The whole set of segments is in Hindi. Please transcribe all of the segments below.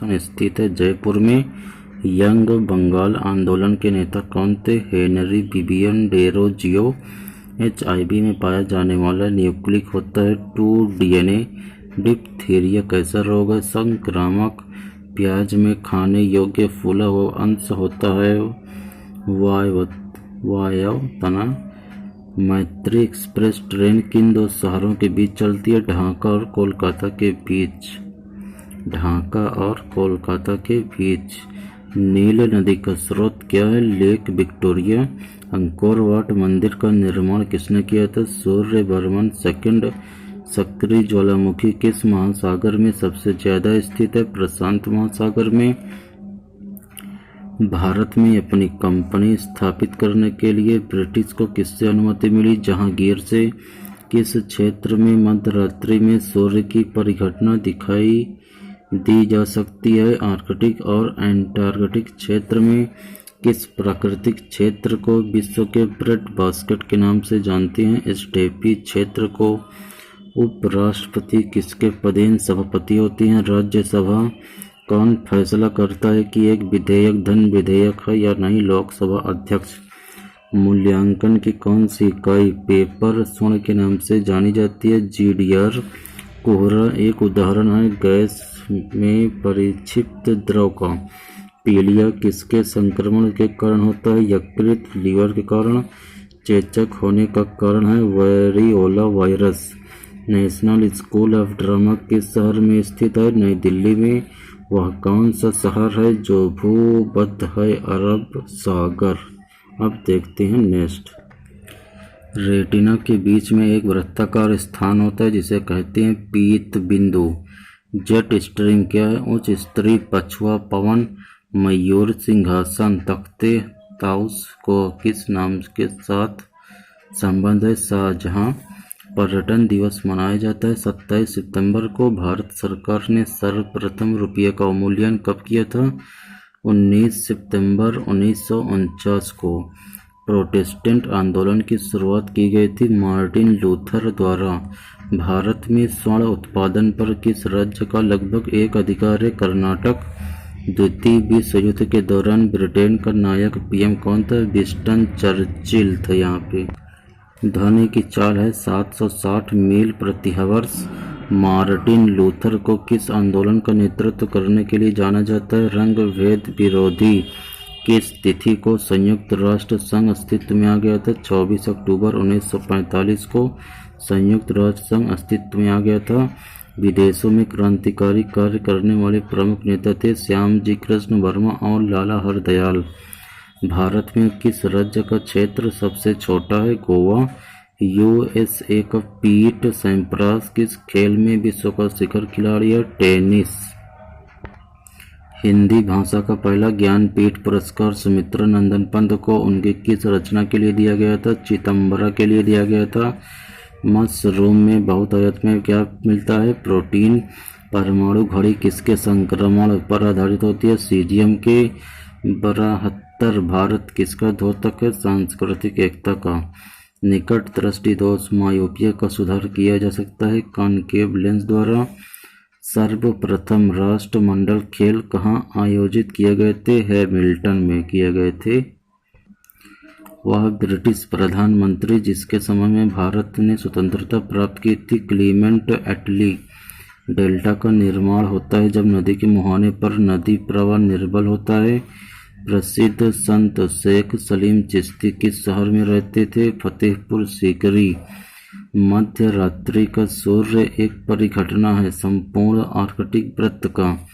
स्थित है। जयपुर में यंग बंगाल आंदोलन के नेता कौन थे? Henry Vivian Derozio. HIV में पाया जाने वाला न्यूक्लिक होता है 2 DNA। डिप्थीरिया कैसा रोग है? संक्रामक। प्याज में खाने योग्य फूला हुआ अंश होता है वायवतना। मैत्री एक्सप्रेस ट्रेन किन दो शहरों के बीच चलती है? ढाका और कोलकाता के बीच। ढाका और कोलकाता के बीच। नील नदी का स्रोत क्या है? Lake Victoria. अंकोर वाट मंदिर का निर्माण किसने किया था? Suryavarman second. सक्रिय ज्वालामुखी किस महासागर में सबसे ज्यादा स्थित है? प्रशांत महासागर में। भारत में अपनी कंपनी स्थापित करने के लिए ब्रिटिश को किससे अनुमति मिली? जहांगीर से। किस क्षेत्र में मध्यरात्रि में सूर्य की परिघटना दिखाई दी जा सकती है? आर्कटिक और एंटार्कटिक क्षेत्र में। किस प्राकृतिक क्षेत्र को विश्व के ब्रेड बास्केट के नाम से जानते हैं? स्टेपी क्षेत्र को। उपराष्ट्रपति किसके पदेन सभापति होते हैं? राज्यसभा। कौन फैसला करता है कि एक विधेयक धन विधेयक है या नहीं? लोकसभा अध्यक्ष। मूल्यांकन की कौन सी इकाई पेपर स्वर्ण के नाम से जानी जाती है? GDR। कोहरा एक उदाहरण है गैस में परिक्षिप्त द्रव का। पीलिया किसके संक्रमण के कारण होता है? यकृत लीवर के कारण। चेचक होने का कारण है variola virus. National school of drama किस शहर में स्थित है? नई दिल्ली में। वह कौन सा शहर है जो भूबद्ध है? अरब सागर। अब देखते हैं नेक्स्ट। रेटिना के बीच में एक वृत्ताकार स्थान होता है जिसे कहते हैं पीत बिंदु। जेट स्ट्रीम क्या है? उच्च स्तरीय पछुआ पवन। मयूर सिंहासन। तख्ते ताउस को किस नाम के साथ संबंध है? शाहजहां। पर्यटन दिवस मनाया जाता है 27 सितंबर को। भारत सरकार ने सर्वप्रथम रुपये का अवमूल्यन कब किया था? 19 सितंबर 1949 को। प्रोटेस्टेंट आंदोलन की शुरुआत की गई थी मार्टिन लूथर द्वारा। भारत में स्वर्ण उत्पादन पर किस राज्य का लगभग एक अधिकार है? कर्नाटक। द्वितीय विश्व युद्ध के दौरान ब्रिटेन का नायक PM कौन था? विंस्टन चर्चिल था। यहाँ पे ध्वनि की चाल है 760 मील प्रति आवर्स। मार्टिन लूथर को किस आंदोलन का नेतृत्व करने के लिए जाना जाता है? रंग भेद विरोधी। किस तिथि को संयुक्त राष्ट्र संघ अस्तित्व में आ गया था? 24 अक्टूबर 1945 को संयुक्त राष्ट्र संघ अस्तित्व में आ गया था। विदेशों में क्रांतिकारी कार्य करने वाले प्रमुख नेता थे श्यामजी कृष्ण वर्मा और लाला हरदयाल। भारत में किस राज्य का क्षेत्र सबसे छोटा है? गोवा। USA का पीट सैम्प्रास किस खेल में विश्व का शिखर खिलाड़ी है? टेनिस। हिंदी भाषा का पहला ज्ञानपीठ पुरस्कार सुमित्रा नंदन पंत को उनकी किस रचना के लिए दिया गया था? चिदंबरा के लिए दिया गया था। मशरूम में बहुतायत में क्या मिलता है? प्रोटीन। परमाणु घड़ी किसके संक्रमण पर आधारित होती है? सीजियम के। बृहत्तर भारत किसका द्योतक है? सांस्कृतिक एकता का। निकट दृष्टि दोष मायोपिया का सुधार किया जा सकता है कॉनकेव लेंस द्वारा। सर्वप्रथम राष्ट्रमंडल खेल कहाँ आयोजित किए गए थे? हैमिल्टन में किए गए थे। वह ब्रिटिश प्रधानमंत्री जिसके समय में भारत ने स्वतंत्रता प्राप्त की थी क्लीमेंट एटली। डेल्टा का निर्माण होता है जब नदी के मुहाने पर नदी प्रवाह निर्बल होता है। प्रसिद्ध संत शेख सलीम चिश्ती किस शहर में रहते थे? फतेहपुर सीकरी। मध्य रात्रि का सूर्य एक परिघटना है संपूर्ण आर्कटिक वृत्त का।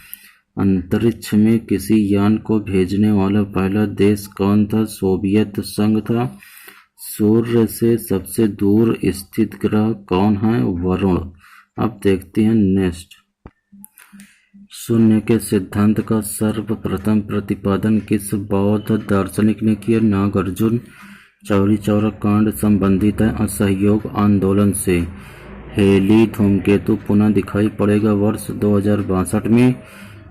अंतरिक्ष में किसी यान को भेजने वाला पहला देश कौन था? सोवियत संघ था। सूर्य से सबसे दूर स्थित ग्रह कौन है? वरुण। अब देखते हैं नेक्स्ट। शून्य के सिद्धांत का सर्वप्रथम प्रतिपादन किस बौद्ध दार्शनिक ने किया? नागार्जुन। चौरी चौरा कांड संबंधित है असहयोग आंदोलन से। हेली धूमकेतु पुनः दिखाई पड़ेगा वर्ष 2062 में।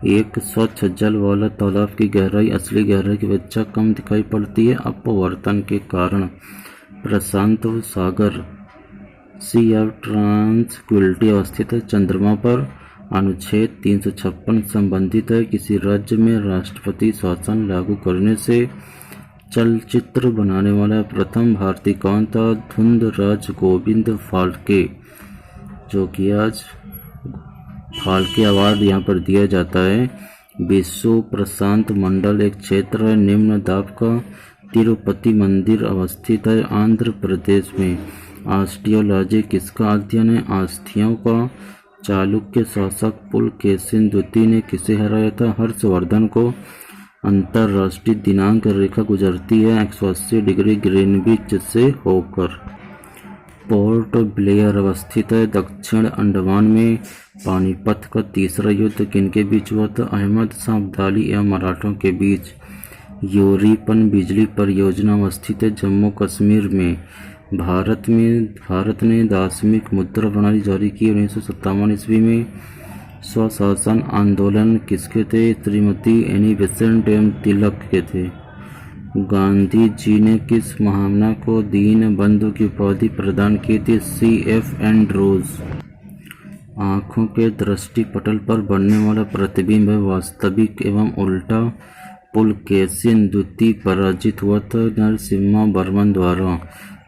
एक स्वच्छ जल वाला तालाब की गहराई असली गहराई की अपेक्षा कम दिखाई पड़ती है अपवर्तन के कारण। प्रशांत सागर सी ऑफ ट्रांसक्विलिटी अवस्थित है चंद्रमा पर। अनुच्छेद 356 संबंधित है। किसी राज्य में राष्ट्रपति शासन लागू करने से चलचित्र बनाने वाला प्रथम भारतीय कौन था? धुंधराज गोविंद फाल्के, जो कि आज फाल्के अवार्ड यहाँ पर दिया जाता है। विश्व प्रशांत मंडल एक क्षेत्र है। निम्न दाब का तिरुपति मंदिर अवस्थित है आंध्र प्रदेश में। ऑस्टियोलॉजी किसका अध्ययन है? अस्थियों का। चालुक्य शासक पुलकेशिन द्वितीय ने किसे हराया था? हर्षवर्धन को। अंतर्राष्ट्रीय दिनांक रेखा गुजरती है 180 डिग्री ग्रीनविच से होकर। पोर्ट ब्लेयर अवस्थित है दक्षिण अंडमान में। पानीपत का तीसरा युद्ध किनके बीच हुआ था? अहमद शाह अब्दाली या मराठों के बीच। यूरीपन बिजली परियोजना अवस्थित है जम्मू कश्मीर में। भारत ने दार्शनिक मुद्रा प्रणाली जारी की 1957 ईस्वी में। स्वशासन आंदोलन किसके थे? श्रीमती एनी बेसेंट एवं तिलक के थे। गांधी जी ने किस महामना को दीन बंधु की उपाधि प्रदान की थी? C.F. एंड्रूज। आँखों के दृष्टिपटल पर बनने वाला प्रतिबिंब है वास्तविक एवं उल्टा। पुलकेशिन द्वितीय पराजित हुआ था नरसिम्हा वर्मन द्वारा।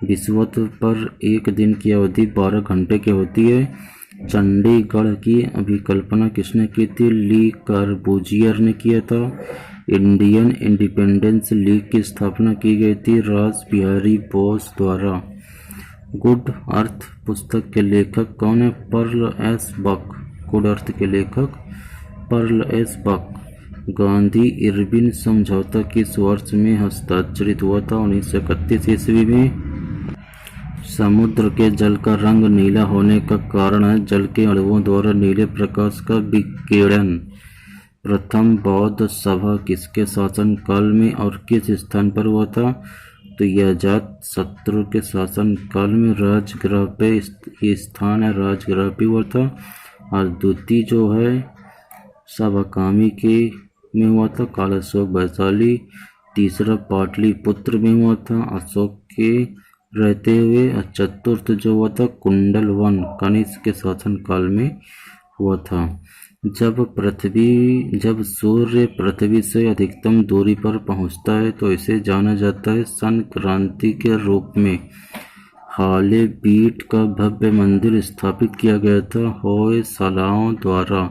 विषुवत पर एक दिन की अवधि 12 घंटे की होती है। चंडीगढ़ की अभिकल्पना किसने की थी? ली कार्बूजियर ने किया था। इंडियन इंडिपेंडेंस लीग की स्थापना की गई थी रास बिहारी बोस द्वारा। गुड अर्थ पुस्तक के लेखक कौन है? Pearl S Buck. Good Earth के लेखक Pearl S Buck. Gandhi Irwin समझौता किस वर्ष में हस्ताक्षरित हुआ था? 1931 ईस्वी में। समुद्र के जल का रंग नीला होने का कारण है जल के अणुओं द्वारा नीले प्रकाश का विकिरण। प्रथम बौद्ध सभा किसके शासन काल में और किस स्थान पर हुआ था? तो यह अजात शत्रु के शासन काल में राजगृह पे ये स्थान है, राजगृह पे हुआ था। और द्वितीय जो है सभाकामी के में हुआ था काल अशोक वैशाली। तीसरा पाटलिपुत्र में हुआ था अशोक के रहते हुए। और चतुर्थ जो हुआ था कुंडलवन कनिष्क के शासन काल में हुआ था। जब सूर्य पृथ्वी से अधिकतम दूरी पर पहुंचता है तो इसे जाना जाता है संक्रांति के रूप में। हालेबीट का भव्य मंदिर स्थापित किया गया था होयसलाओं द्वारा।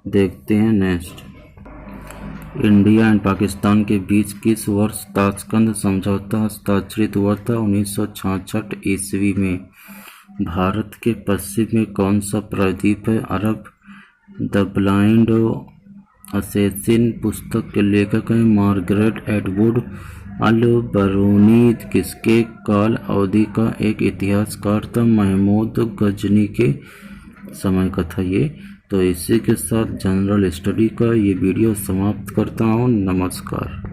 देखते हैं नेक्स्ट। इंडिया एंड पाकिस्तान के बीच किस वर्ष ताशकंद समझौता हस्ताक्षरित हुआ था? 1966 ईस्वी में। भारत के पश्चिम में कौन सा प्रायद्वीप है? अरब। द ब्लाइंड असैसिन पुस्तक के लेखक हैं मार्गरेट एटवुड अल बरूनी। किसके काल अवधि का एक इतिहासकार था? महमूद गजनी के समय का था ये। तो इसी के साथ जनरल स्टडी का ये वीडियो समाप्त करता हूँ। नमस्कार।